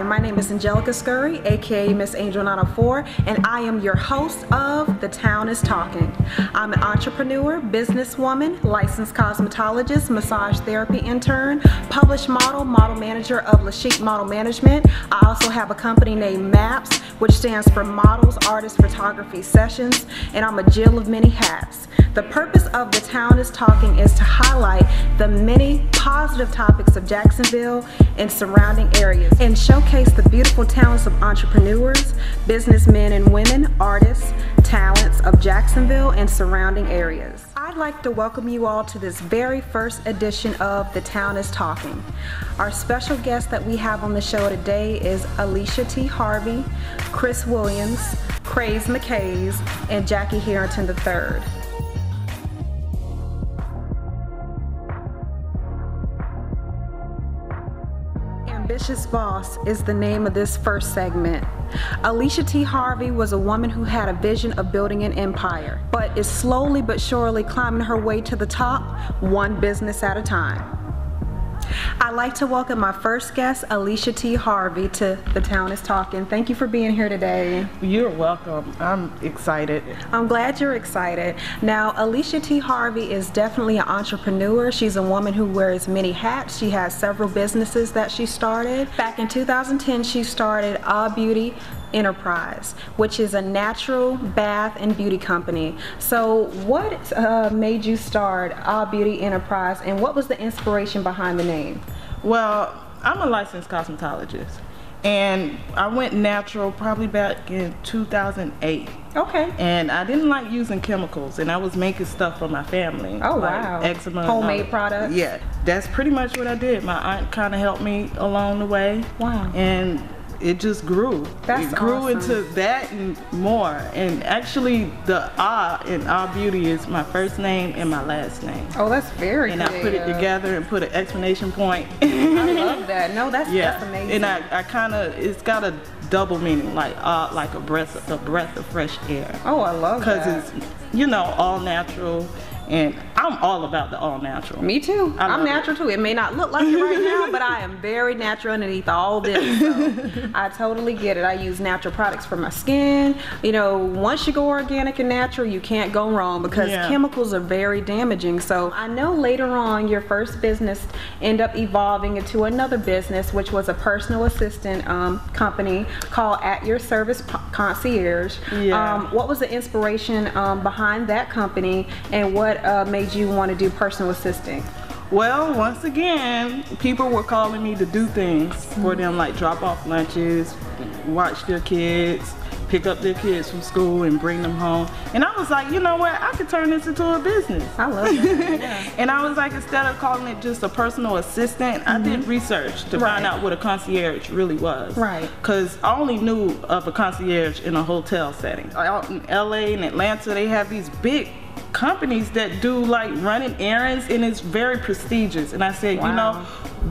Hi, my name is Angelica Scurry, aka Miss Angel 904, and I am your host of The Town is Talking. I'm an entrepreneur, businesswoman, licensed cosmetologist, massage therapy intern, published model, model manager of Alisha Model Management. I also have a company named MAPS, which stands for Models, Artists, Photography Sessions, and I'm a Jill of many hats. The purpose of The Town is Talking is to highlight the many positive topics of Jacksonville and surrounding areas and showcase the beautiful talents of entrepreneurs, businessmen and women, artists, talents of Jacksonville and surrounding areas. I'd like to welcome you all to this very first edition of The Town is Talking. Our special guest that we have on the show today is Alisha T. Harvey, Chris Williams, Kraize Mikaze, and Jackie Harrington III. Ambitious Boss is the name of this first segment. Alisha T. Harvey was a woman who had a vision of building an empire, but is slowly but surely climbing her way to the top, one business at a time. I'd like to welcome my first guest, Alisha T. Harvey, to The Town is Talking. Thank you for being here today. You're welcome. I'm excited. I'm glad you're excited. Now, Alisha T. Harvey is definitely an entrepreneur. She's a woman who wears many hats. She has several businesses that she started. Back in 2010, she started Beauty Enterprise, which is a natural bath and beauty company. So what made you start Beauty Enterprise, and what was the inspiration behind the name? Well, I'm a licensed cosmetologist, and I went natural probably back in 2008. Okay. And I didn't like using chemicals, and I was making stuff for my family. Oh, like wow. Eczema. Homemade products? Yeah, that's pretty much what I did. My aunt kind of helped me along the way. Wow. And it just grew. That's it grew awesome. into that and more. And actually, the in Beauty is my first name and my last name. Oh, that's very And creative. I put it together and put an exclamation point. I love that. No, that's amazing. And I kind of, it's got a double meaning, like a breath of fresh air. Oh, I love that. Because it's, you know, all natural. And I'm all about the all natural. Me too. I'm natural too. It may not look like it right now, but I am very natural underneath all this. So I totally get it. I use natural products for my skin. You know, once you go organic and natural, you can't go wrong, because chemicals are very damaging. So I know later on your first business ended up evolving into another business, which was a personal assistant company called At Your Service Concierge. Yeah. What was the inspiration behind that company, and what made you want to do personal assisting? Well, once again, people were calling me to do things for them, like drop off lunches, watch their kids, pick up their kids from school and bring them home. And I was like, you know what, I could turn this into a business. I love that. Yeah. And I was like, instead of calling it just a personal assistant, I did research to find out what a concierge really was. Right. Because I only knew of a concierge in a hotel setting. Out in LA and Atlanta, they have these big companies that do like running errands, and it's very prestigious. And I said, you know,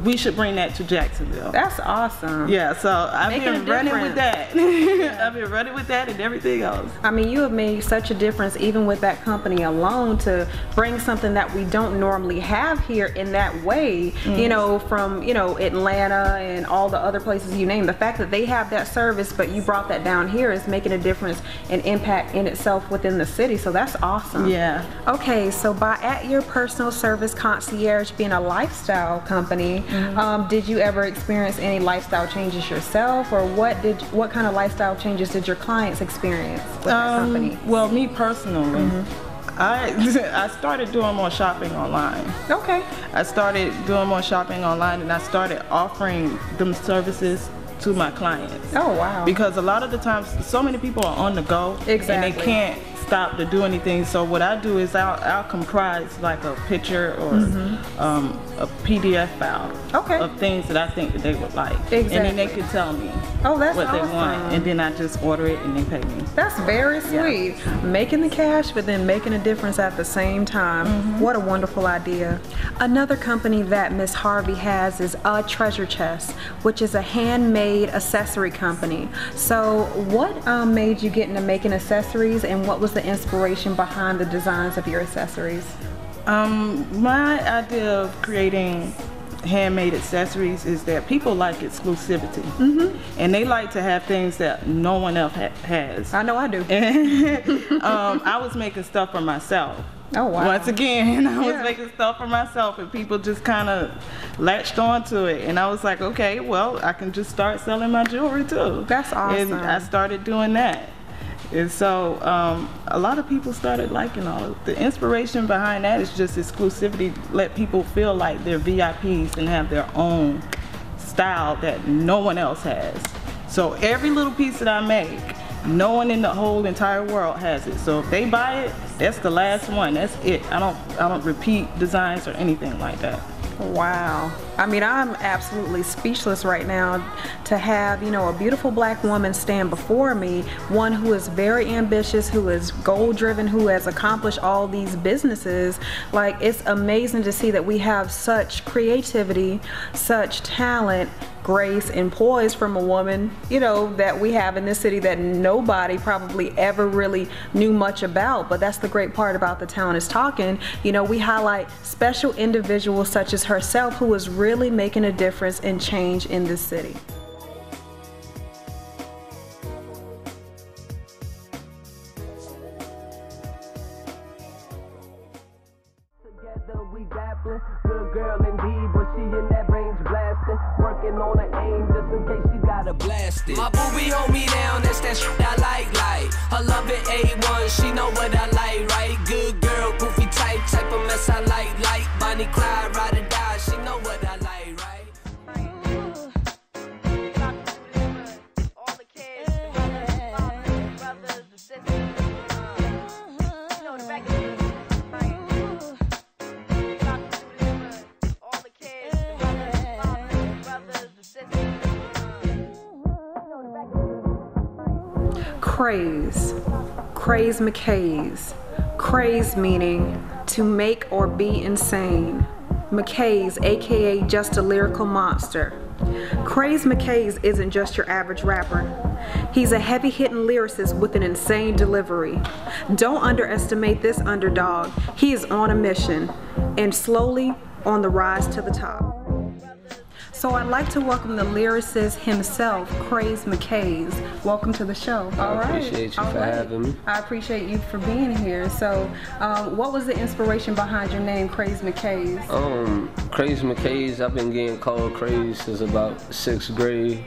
we should bring that to Jacksonville. That's awesome. Yeah, so I've been running with that. I've been running with that and everything else. I mean, you have made such a difference even with that company alone, to bring something that we don't normally have here in that way, you know, from, you know, Atlanta and all the other places you name. The fact that they have that service, but you brought that down here, is making a difference and impact in itself within the city. So that's awesome. Yeah. Okay, so by At Your Personal Service Concierge being a lifestyle company, did you ever experience any lifestyle changes yourself, or what kind of lifestyle changes did your clients experience with that company? Well, me personally, I started doing more shopping online. Okay. I started doing more shopping online, and I started offering them services to my clients. Oh, wow. Because a lot of the times, so many people are on the go, and they can't stop to do anything. So what I do is I'll comprise like a picture or a PDF file of things that I think that they would like. And then they can tell me what they want, and then I just order it and they pay me. That's very sweet. Yeah. Making the cash, but then making a difference at the same time. What a wonderful idea. Another company that Miss Harvey has is A Treasure Chest, which is a handmade accessory company. So what made you get into making accessories, and what was the inspiration behind the designs of your accessories? My idea of creating handmade accessories is that people like exclusivity, and they like to have things that no one else has. I know I do. I was making stuff for myself. Oh wow. Once again, I was making stuff for myself, and people just kind of latched onto it, and I was like, okay, well, I can just start selling my jewelry too. That's awesome. And I started doing that. And so a lot of people started liking all of the inspiration behind that is just exclusivity, let people feel like they're VIPs and have their own style that no one else has. So every little piece that I make, no one in the whole entire world has it. So if they buy it, that's the last one. That's it. I don't repeat designs or anything like that. Wow. I mean, I'm absolutely speechless right now to have, you know, a beautiful black woman stand before me, one who is very ambitious, who is goal driven, who has accomplished all these businesses. Like, it's amazing to see that we have such creativity, such talent, grace, and poise from a woman, you know, that we have in this city that nobody probably ever really knew much about. But that's the great part about The Town is Talking. You know, we highlight special individuals such as herself who is really making a difference and change in this city. Together we dappling, good girl indeed, but she in that range blasting, working on her aim just in case she got a blasted. My booby hold me down, that's that shit I like. Her love it A1, she know what I like, right? Good girl, goofy type of mess I like. Bonnie Clyde, ride or die, she know what I like, right? All the kids, the brothers, the sisters, you know the back of Kraize Mikaze. Kraize meaning to make or be insane. Mikaze, aka just a lyrical monster. Kraize Mikaze isn't just your average rapper. He's a heavy-hitting lyricist with an insane delivery. Don't underestimate this underdog. He is on a mission and slowly on the rise to the top. So I'd like to welcome the lyricist himself, Kraize Mikaze. Welcome to the show. I appreciate you for having me. I appreciate you for being here. So what was the inspiration behind your name, Kraize Mikaze? Kraize Mikaze, I've been getting called Kraize since about 6th grade.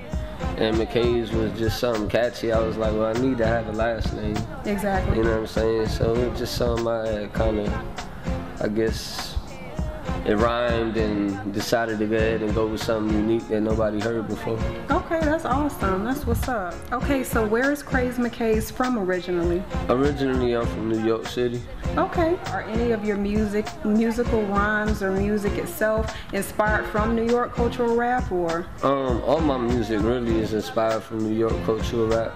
And Mikaze was just something catchy. I was like, well, I need to have a last name. Exactly. You know what I'm saying? So it was just something I kind of, I guess, it rhymed and decided to go ahead and go with something unique that nobody heard before. Okay, that's awesome. That's what's up. Okay, so where is Kraize Mikaze from originally? Originally, I'm from New York City. Okay. Are any of your musical rhymes or music itself inspired from New York cultural rap, or? All my music really is inspired from New York cultural rap.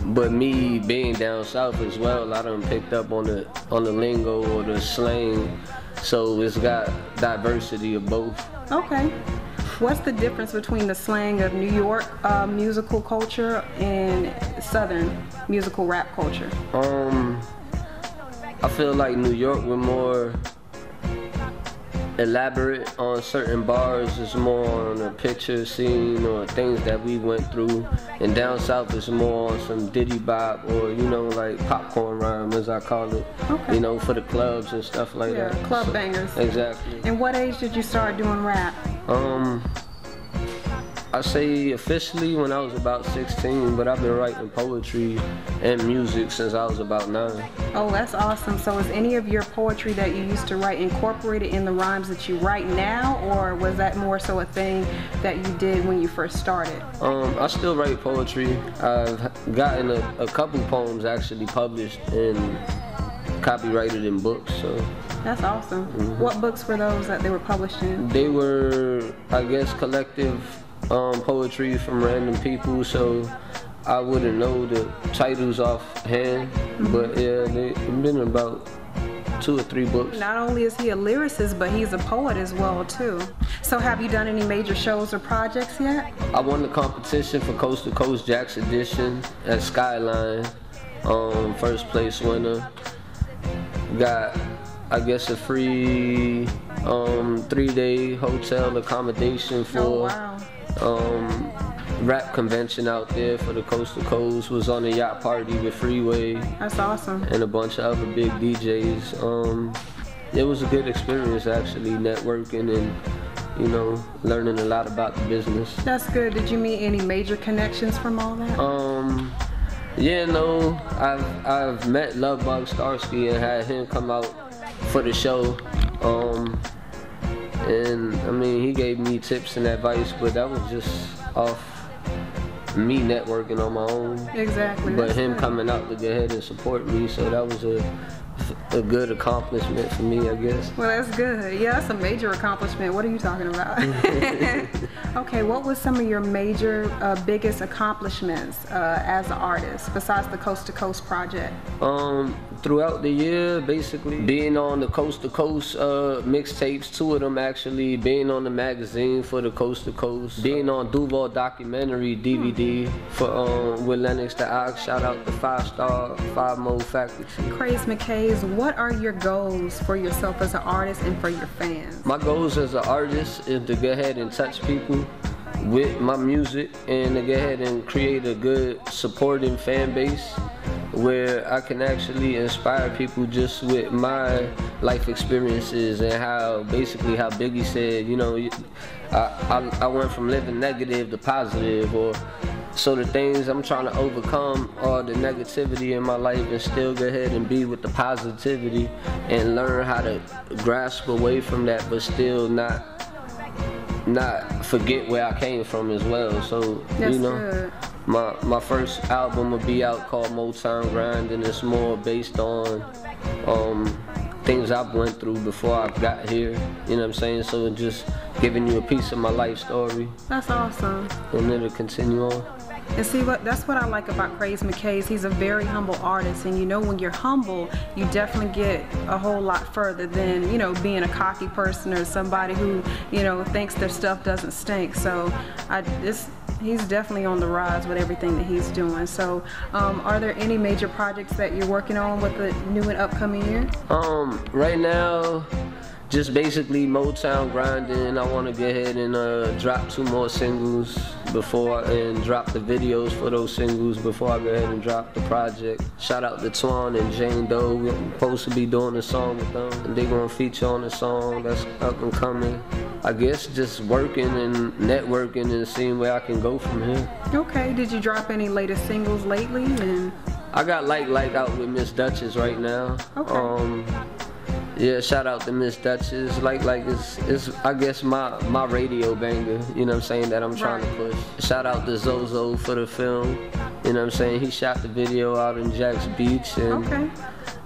But me being down south as well, I done picked up on the lingo or the slang, so it's got diversity of both. Okay. What's the difference between the slang of New York musical culture and Southern musical rap culture? I feel like New York we're more elaborate on certain bars, it's more on a picture scene or things that we went through, and down south it's more on some diddy bop or, you know, like popcorn rhyme as I call it. Okay. You know, for the clubs and stuff like that. Club bangers. Exactly. And what age did you start doing rap? I say officially when I was about 16, but I've been writing poetry and music since I was about 9. Oh, that's awesome. So is any of your poetry that you used to write incorporated in the rhymes that you write now, or was that more so a thing that you did when you first started? I still write poetry. I've gotten a couple poems actually published and copyrighted in books. So. That's awesome. What books were those that they were published in? They were, I guess, collective poetry from random people, so I wouldn't know the titles offhand, but yeah, they've been about 2 or 3 books. Not only is he a lyricist, but he's a poet as well too. So have you done any major shows or projects yet? I won the competition for Coast to Coast Jack's Edition at Skyline, first place winner. Got, I guess, a free 3-day hotel accommodation for rap convention out there for the Coast to Coast. Was on a yacht party with Freeway. That's awesome. And a bunch of other big DJs. It was a good experience actually, networking and, you know, learning a lot about the business. That's good. Did you meet any major connections from all that? Yeah, no, I've met Lovebug Starsky and had him come out for the show. And I mean, he gave me tips and advice, but that was just off me networking on my own. Exactly. But him coming out to go ahead and support me, so that was a good accomplishment for me, I guess. Well, that's good. Yeah, that's a major accomplishment. What are you talking about? Okay, what was some of your major, biggest accomplishments as an artist, besides the Coast to Coast project? Throughout the year, basically, being on the Coast to Coast mixtapes, 2 of them actually, being on the magazine for the Coast to Coast, being on Duval documentary DVD for with Lennox the Ox. Shout out to 5-Star, 5 Mode Faculty. Kraize Mikaze, what are your goals for yourself as an artist and for your fans? My goals as an artist is to go ahead and touch people with my music and to go ahead and create a good supporting fan base where I can actually inspire people just with my life experiences and how basically how Biggie said, you know, I went from living negative to positive, or so the things I'm trying to overcome are the negativity in my life and still go ahead and be with the positivity and learn how to grasp away from that but still not forget where I came from as well. So, that's you know, good. My first album will be out called Motown Grind, and it's more based on things I've went through before I got here, you know what I'm saying? So it's just giving you a piece of my life story. That's awesome. And it'll continue on. And see, that's what I like about Kraize Mikaze. He's a very humble artist, and you know, when you're humble, you definitely get a whole lot further than, you know, being a cocky person or somebody who, you know, thinks their stuff doesn't stink. So he's definitely on the rise with everything that he's doing. So are there any major projects that you're working on with the new and upcoming year? Right now, just basically Motown grinding. I want to go ahead and drop 2 more singles and drop the videos for those singles before I go ahead and drop the project. Shout out to Twan and Jane Doe. We're supposed to be doing a song with them, and they're gonna feature on the song that's up and coming. I guess just working and networking and seeing where I can go from here. Okay, did you drop any latest singles lately? I got like out with Miss Duchess right now. Okay. Yeah, shout out to Miss Duchess. Like it's I guess my radio banger, you know what I'm saying, that I'm trying to push. Shout out to Zozo for the film, you know what I'm saying. He shot the video out in Jack's Beach, and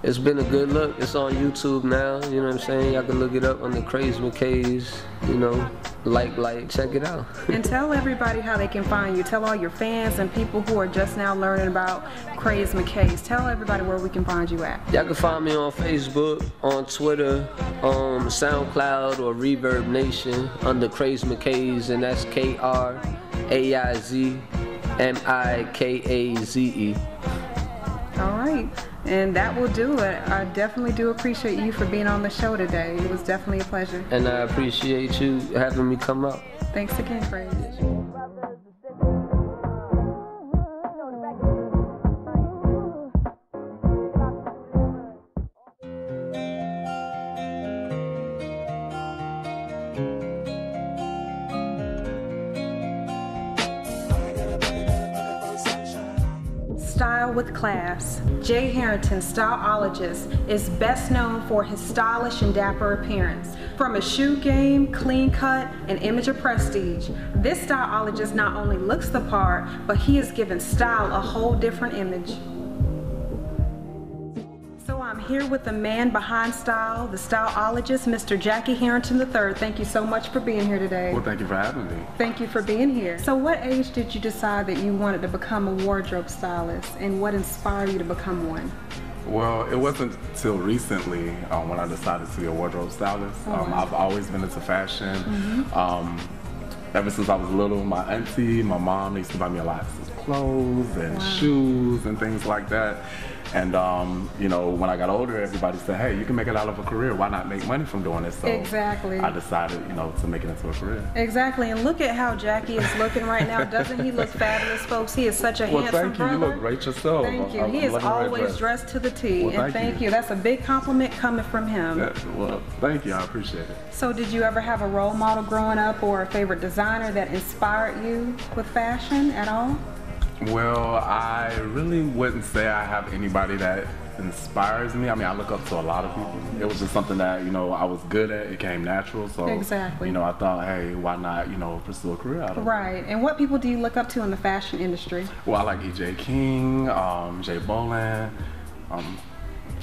it's been a good look. It's on YouTube now, you know what I'm saying. Y'all can look it up on the Kraize Mikaze, you know, check it out. And tell everybody how they can find you. Tell all your fans and people who are just now learning about Kraize Mikaze. Tell everybody where we can find you at. Y'all can find me on Facebook, on Twitter, SoundCloud, or Reverb Nation under Kraize Mikaze, and that's KraizMikaze. All right, and that will do it. I definitely do appreciate you for being on the show today. It was definitely a pleasure. And I appreciate you having me come up. Thanks again, Kraize. Style with class. Jay Harrington, styleologist, is best known for his stylish and dapper appearance. From a shoe game, clean cut, and image of prestige, this styleologist not only looks the part, but he has given style a whole different image. So I'm here with the man behind style, the styleologist, Mr. Jackie Harrington III. Thank you so much for being here today. Well, thank you for having me. Thank you for being here. So what age did you decide that you wanted to become a wardrobe stylist, and what inspired you to become one? Well, it wasn't till recently when I decided to be a wardrobe stylist. I've always been into fashion. Ever since I was little, my auntie, my mom, they used to buy me a lot of clothes and shoes and things like that. And you know, when I got older, everybody said, hey, you can make it out of a career. Why not make money from doing this? So exactly. I decided, you know, to make it into a career. Exactly. And look at how Jackie is looking right now. Doesn't he look fabulous, folks? He is such a handsome brother. You look great yourself. Thank you. He is always dressed to the T. Well, and thank you. That's a big compliment coming from him. Well, thank you. I appreciate it. So did you ever have a role model growing up or a favorite designer that inspired you with fashion at all? Well, I really wouldn't say I have anybody that inspires me. I mean, I look up to a lot of people. It was just something that, you know, I was good at. It came natural. So, exactly. You know, I thought, hey, why not, you know, pursue a career out of it? Right. And what people do you look up to in the fashion industry? Well, I like E.J. King, Jay Boland.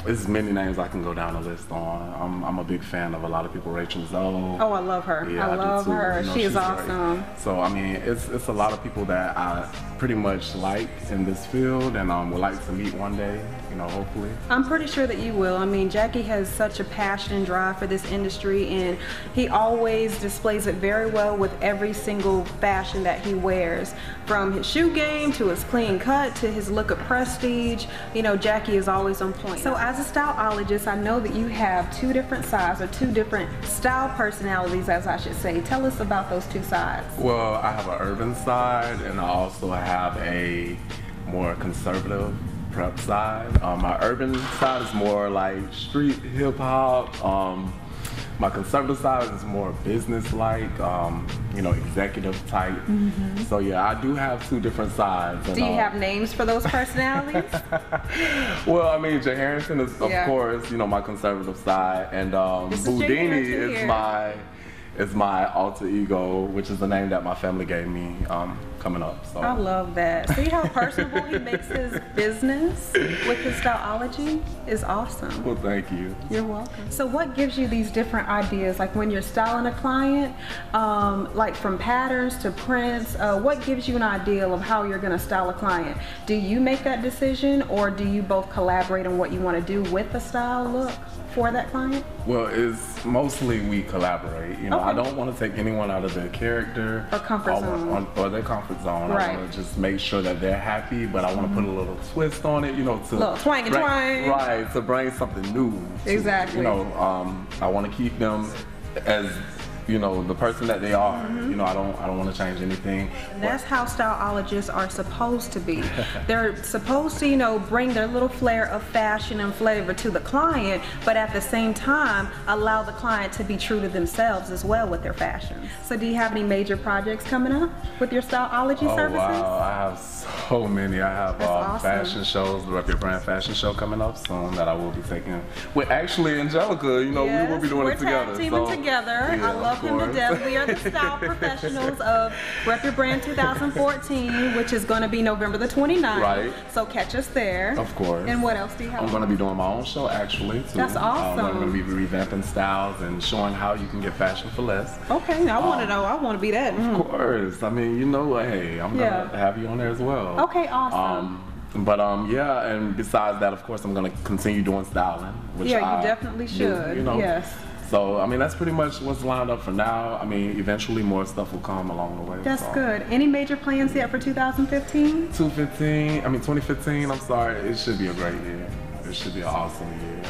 There's many names I can go down the list on. I'm a big fan of a lot of people. Rachel Zoe. Oh, I love her. Yeah, I love her. You know, she is awesome. Great. So, I mean, it's a lot of people that I pretty much like in this field and would like to meet one day, you know, hopefully. I'm pretty sure that you will. I mean, Jackie has such a passion and drive for this industry, and he always displays it very well with every single fashion that he wears. From his shoe game to his clean cut to his look of prestige, you know, Jackie is always on point. So as a styleologist, I know that you have two different sides, or two different style personalities, as I should say. Tell us about those two sides. Well, I have an urban side, and I also have a more conservative prep side. My urban side is more like street hip hop. My conservative side is more business-like, you know, executive type. So yeah, I do have two different sides. Do you have names for those personalities? Well, I mean, Jay Harrington is, of course, you know, my conservative side, and Boudini is my alter ego, which is the name that my family gave me coming up. So I love that. See how personable he makes his business with his styleology is awesome. Well, thank you. You're welcome. So what gives you these different ideas? Like when you're styling a client, like from patterns to prints, what gives you an idea of how you're gonna style a client? Do you make that decision, or do you both collaborate on what you wanna do with the style look for that client? Well, it's mostly we collaborate. You know, I don't want to take anyone out of their character or comfort zone, or their comfort zone. Right. I want to just make sure that they're happy, but I want to put a little twist on it. You know, to little twang and twang. Right, to bring something new. Exactly. You know, I want to keep them as, you know, the person that they are. You know, I don't want to change anything. And that's how styleologists are supposed to be. They're supposed to, you know, bring their little flair of fashion and flavor to the client, but at the same time allow the client to be true to themselves as well with their fashion. So do you have any major projects coming up with your styleology services? Wow, I have so many. I have fashion shows, the Rep Your Brand fashion show coming up soon that I will be taking with actually Angelica. You know, we will be doing it together. We're tag teaming together. Yeah, I love him to death. We are the style professionals of Rep Your Brand 2014, which is going to be November the 29th. Right. So catch us there. Of course. And what else do you have? I'm going to be doing my own show actually too. That's awesome. I'm going to be revamping styles and showing how you can get fashion for less. Okay, I want to know. I want to be that. Of course. I mean, you know, hey, I'm going to have you on there as well. Okay, awesome. But yeah, and besides that, of course, I'm going to continue doing styling. Which you definitely should. You know? Yes. So, I mean, that's pretty much what's lined up for now. I mean, eventually more stuff will come along the way. That's good. Any major plans yet for 2015? 2015, I'm sorry. It should be a great year. It should be an awesome year.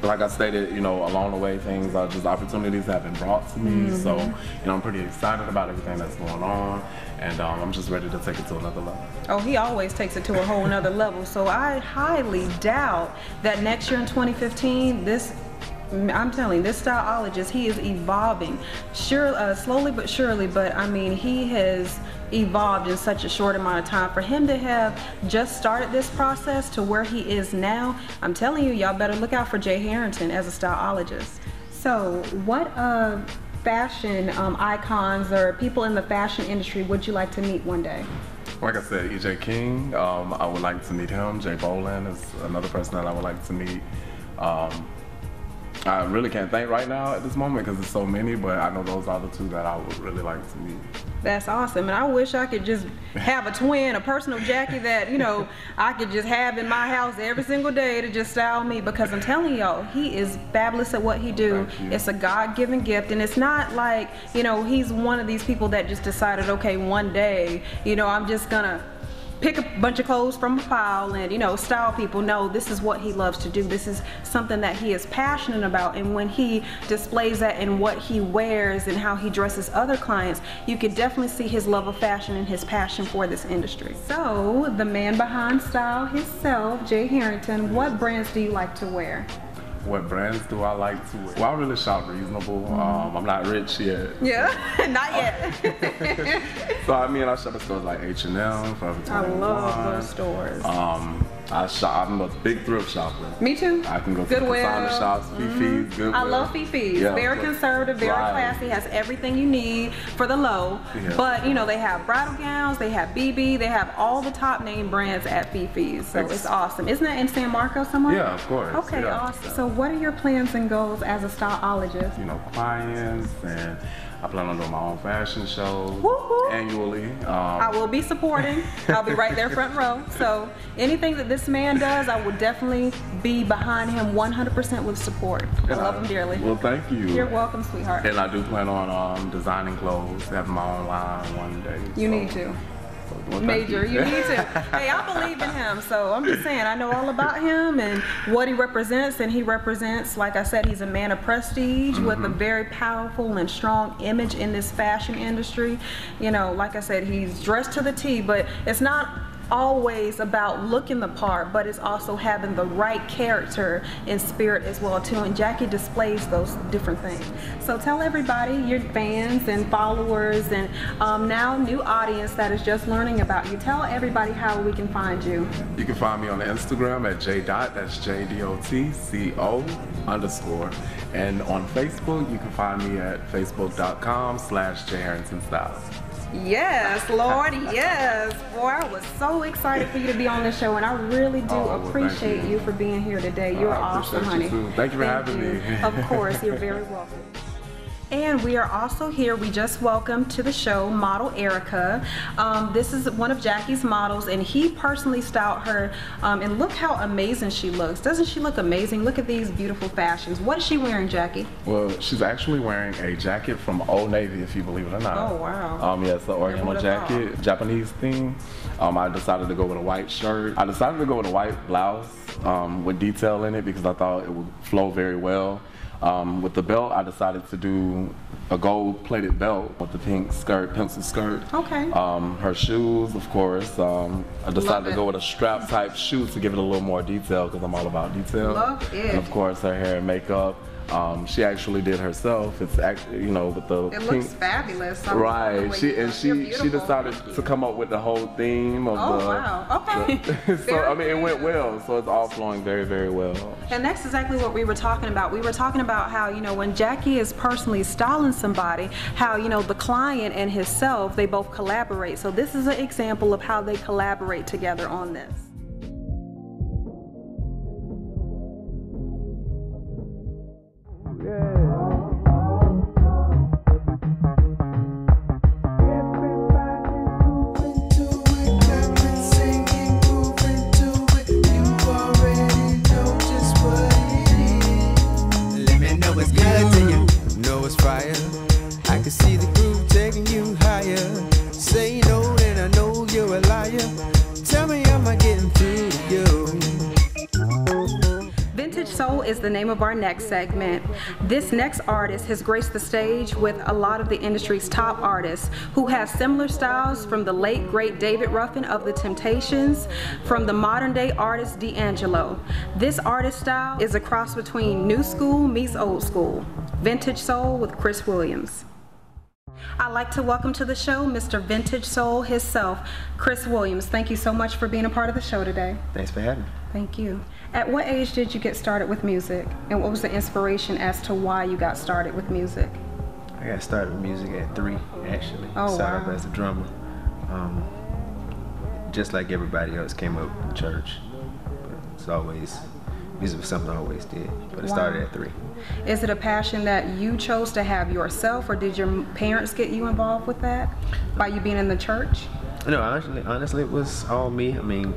Like I stated, you know, along the way, things are just opportunities have been brought to me. So, you know, I'm pretty excited about everything that's going on. And I'm just ready to take it to another level. Oh, he always takes it to a whole nother level. So I highly doubt that next year in 2015, I'm telling you, this styleologist, he is evolving. Slowly but surely, but I mean, he has evolved in such a short amount of time. For him to have just started this process to where he is now, I'm telling you, y'all better look out for Jay Harrington as a styleologist. So what fashion icons or people in the fashion industry would you like to meet one day? Like I said, E.J. King, I would like to meet him. Jay Boland is another person that I would like to meet. I really can't think right now at this moment because there's so many, but I know those are the two that I would really like to meet. That's awesome, and I wish I could just have a twin, a personal Jackie that, you know, I could just have in my house every single day to just style me, because I'm telling y'all, he is fabulous at what he do. It's a God-given gift, and it's not like, you know, he's one of these people that just decided, okay, one day, you know, I'm just gonna pick a bunch of clothes from a pile and, you know, style people. No, this is what he loves to do. This is something that he is passionate about, and when he displays that in what he wears and how he dresses other clients, you can definitely see his love of fashion and his passion for this industry. So, the man behind style himself, Jay Harrington, what brands do you like to wear? What brands do I like to wear? Well, I really shop reasonable. I'm not rich yet. Yeah, not yet. So I mean, I shop at stores like H&M, Forever 21. I love those stores. I'm a big thrift shopper. Me too. I can go to the consignment shops, Fifi's, Goodwill. I love Fifi's. Yeah, very conservative, very classy, has everything you need for the low. Yeah. But you know, they have bridal gowns, they have BB, they have all the top name brands at Fifi's. So it's awesome. Isn't that in San Marcos somewhere? Yeah, of course. Okay, yeah. Awesome. So what are your plans and goals as a styleologist? You know, clients, and I plan on doing my own fashion shows annually. I will be supporting. I'll be right there front row. So anything that this man does, I will definitely be behind him 100% with support. I love him dearly. Well, thank you. You're welcome, sweetheart. And I do plan on designing clothes, having my own line one day. You need to. Well, Major, you need to. Hey, I believe in him, so I'm just saying, I know all about him and what he represents, and he represents, like I said, he's a man of prestige with a very powerful and strong image in this fashion industry. You know, like I said, he's dressed to the T, but it's not always about looking the part, but it's also having the right character and spirit as well too, and Jackie displays those different things. So tell everybody, your fans and followers and now new audience that is just learning about you, tell everybody how we can find you. You can find me on Instagram at jdot, that's JDOTCO_, and on Facebook you can find me at facebook.com/JHarringtonStyles. Yes, Lord, yes. Boy, I was so excited for you to be on the show, and I really do appreciate you for being here today. You're awesome, honey. Thank you for having me. Of course, you're very welcome. And we are also here, we just welcomed to the show model Erica. This is one of Jackie's models, and he personally styled her, and look how amazing she looks. Doesn't she look amazing? Look at these beautiful fashions. What is she wearing, Jackie? Well, she's actually wearing a jacket from Old Navy, if you believe it or not. Oh, wow. Yeah, it's the Oriental jacket, Japanese theme. I decided to go with a white shirt. I decided to go with a white blouse with detail in it because I thought it would flow very well. With the belt, I decided to do a gold-plated belt with the pink skirt, pencil skirt. Okay. Her shoes, of course. I decided to go with a strap-type shoe to give it a little more detail because I'm all about detail. Love it. And of course, her hair and makeup. She actually did herself. It's actually, you know, with the pink. It looks fabulous. Right. She decided to come up with the whole theme of the. Wow. Okay. So I mean, it went well. So it's all flowing very, very well. And that's exactly what we were talking about. We were talking about how, you know, when Jackie is personally styling somebody, how, you know, the client and himself, they both collaborate. So this is an example of how they collaborate together on this. Is the name of our next segment. This next artist has graced the stage with a lot of the industry's top artists who have similar styles, from the late great David Ruffin of The Temptations, from the modern day artist D'Angelo. This artist style is a cross between new school meets old school. Vintage Soul with Chris Williams. I'd like to welcome to the show Mr. Vintage Soul himself, Chris Williams. Thank you so much for being a part of the show today. Thanks for having me. Thank you. At what age did you get started with music? And what was the inspiration as to why you got started with music? I got started with music at 3, actually. Oh, started off as a drummer. Just like everybody else, came up in church. But it's always, music was something I always did. But it started at 3. Is it a passion that you chose to have yourself, or did your parents get you involved with that by you being in the church? No, honestly, it was all me. I mean,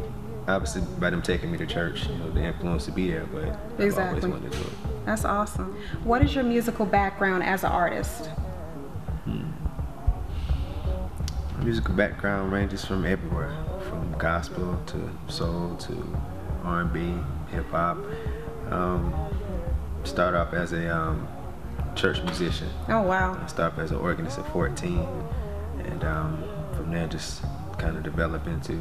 obviously by them taking me to church, you know, the influence to be there, but I've always wanted to do it. That's awesome. What is your musical background as an artist? My musical background ranges from everywhere, from gospel to soul to R&B, hip hop. Started off as a church musician. Oh wow! I started off as an organist at 14, and from there just kind of developed into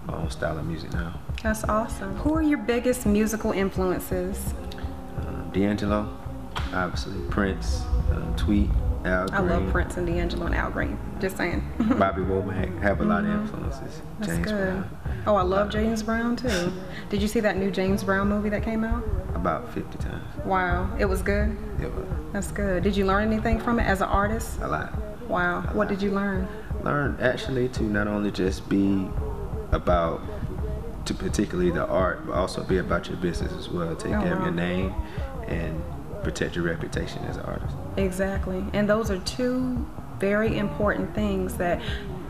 my own style of music now. That's awesome. Who are your biggest musical influences? D'Angelo, obviously, Prince, Tweet, Al Green. I love Prince and D'Angelo and Al Green. Just saying. Bobby Womack have a lot of influences. That's James good. Brown. Oh, I love James Brown too. Did you see that new James Brown movie that came out? About 50 times. Wow, it was good? It was. That's good. Did you learn anything from it as an artist? A lot. Wow. What did you learn? Learned actually to not only just be about, to particularly the art, but also be about your business as well. Take care of your name and protect your reputation as an artist. Exactly. And those are two very important things that,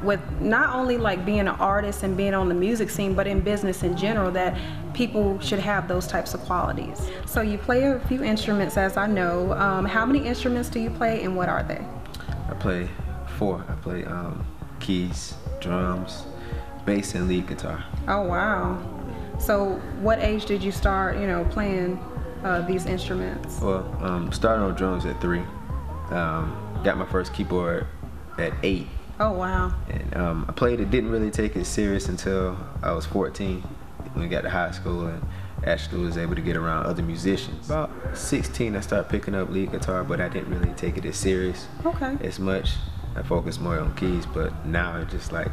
with not only like being an artist and being on the music scene, but in business in general, that people should have those types of qualities. So you play a few instruments, as I know. How many instruments do you play, and what are they? I play 4. I play keys, drums, bass, and lead guitar. Oh wow! So what age did you start, playing these instruments? Well, started on drums at 3. Got my first keyboard at 8. Oh wow! And I played it, didn't really take it serious until I was 14 when I got to high school and actually was able to get around other musicians. About 16 I started picking up lead guitar, but I didn't really take it as serious as much. I focused more on keys, but now it's just like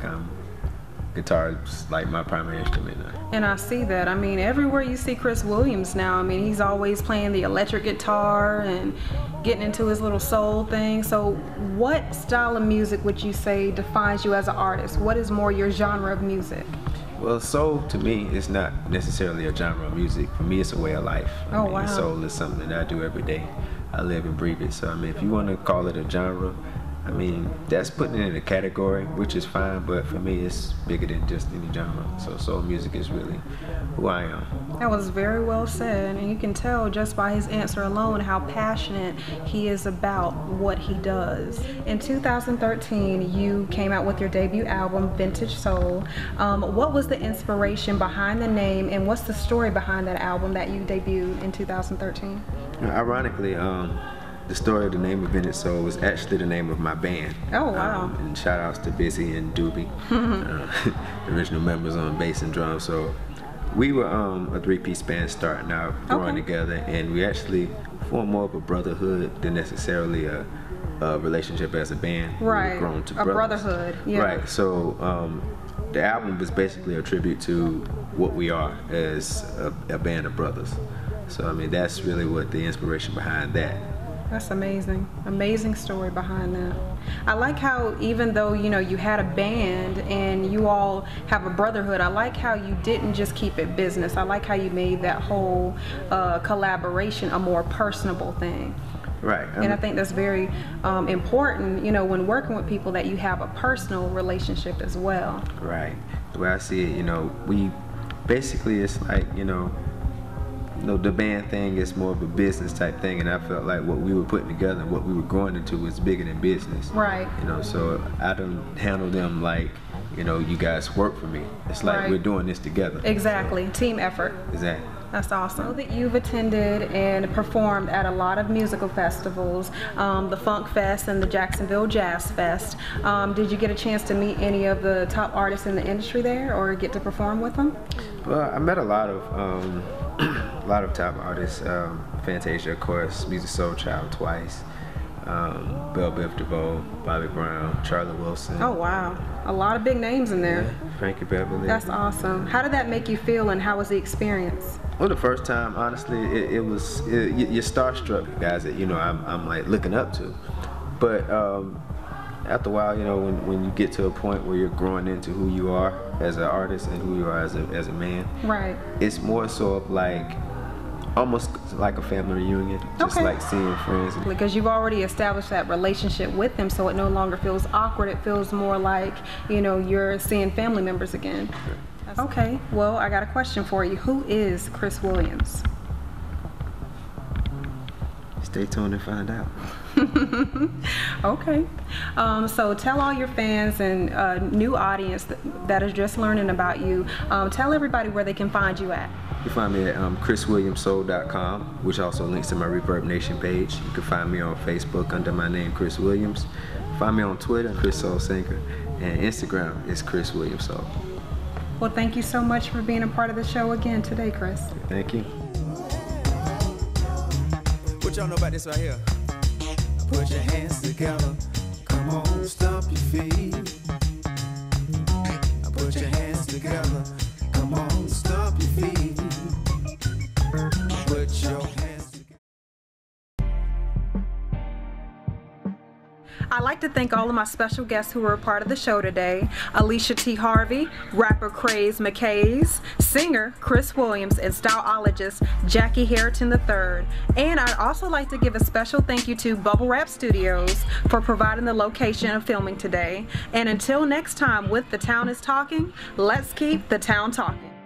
guitar is like my primary instrument now. And I see that. I mean, everywhere you see Chris Williams now, I mean, he's always playing the electric guitar and getting into his little soul thing. So what style of music would you say defines you as an artist? What is more your genre of music? Well, soul to me is not necessarily a genre of music. For me, it's a way of life. I mean, wow. Soul is something that I do every day. I live and breathe it. So I mean, if you want to call it a genre, I mean, that's putting it in a category, which is fine, but for me, it's bigger than just any genre. So soul music is really who I am. That was very well said, and you can tell just by his answer alone how passionate he is about what he does. In 2013, you came out with your debut album, Vintage Soul. What was the inspiration behind the name, and what's the story behind that album that you debuted in 2013? Ironically, the story of the name of Vintage Soul was actually the name of my band. Oh, wow. And shout outs to Busy and Doobie, the original members on bass and drums. So we were a 3-piece band starting out, growing together, and we actually formed more of a brotherhood than necessarily a relationship as a band. Right, we were grown to a brothers. brotherhood, yeah. Right, so the album was basically a tribute to what we are as a band of brothers. So I mean, that's really what the inspiration behind that. That's amazing. Amazing story behind that. I like how even though, you had a band and you all have a brotherhood, I like how you didn't just keep it business. I like how you made that whole collaboration a more personable thing. Right. And I think that's very important, when working with people, that you have a personal relationship as well. Right. The way I see it, we basically, it's like, the band thing is more of a business type thing, and I felt like what we were putting together, what we were growing into, was bigger than business. Right. So I don't handle them like, you guys work for me. It's like we're doing this together. Exactly. Team effort. Exactly. That's awesome. I know that you've attended and performed at a lot of musical festivals, the Funk Fest and the Jacksonville Jazz Fest. Did you get a chance to meet any of the top artists in the industry there, or get to perform with them? Well, I met a lot of top artists. Fantasia, of course, Music Soul Child twice, Belle Biv DeVoe, Bobby Brown, Charlie Wilson. Oh wow, a lot of big names in there. Yeah, Frankie Beverly. That's awesome. How did that make you feel, and how was the experience? Well, the first time, honestly, you're starstruck, guys that I'm like looking up to. But after a while, when you get to a point where you're growing into who you are as an artist and who you are as a man, right? It's more so of like almost like a family reunion, just like seeing friends. Because you've already established that relationship with them, so it no longer feels awkward. It feels more like you're seeing family members again. Sure. Okay, well, I got a question for you. Who is Chris Williams? Stay tuned and find out. Okay. So tell all your fans and new audience that is just learning about you, tell everybody where they can find you at. You can find me at chriswilliamsoul.com, which also links to my Reverb Nation page. You can find me on Facebook under my name, Chris Williams. Find me on Twitter, Chris Soul Singer, and Instagram is Chris Williams Soul. Well, thank you so much for being a part of the show again today, Chris. Thank you. What y'all know about this right here? Put your hands together. Come on, stomp your feet. Put your hands together. Come on, stomp your feet. Put your hands together. I'd like to thank all of my special guests who were a part of the show today. Alisha T. Harvey, rapper Kraize Mikaze, singer Chris Williams, and styleologist Jackie Harrington III. And I'd also like to give a special thank you to BubbleWrap Studios for providing the location of filming today. And until next time with The Town is Talking, let's keep the town talking.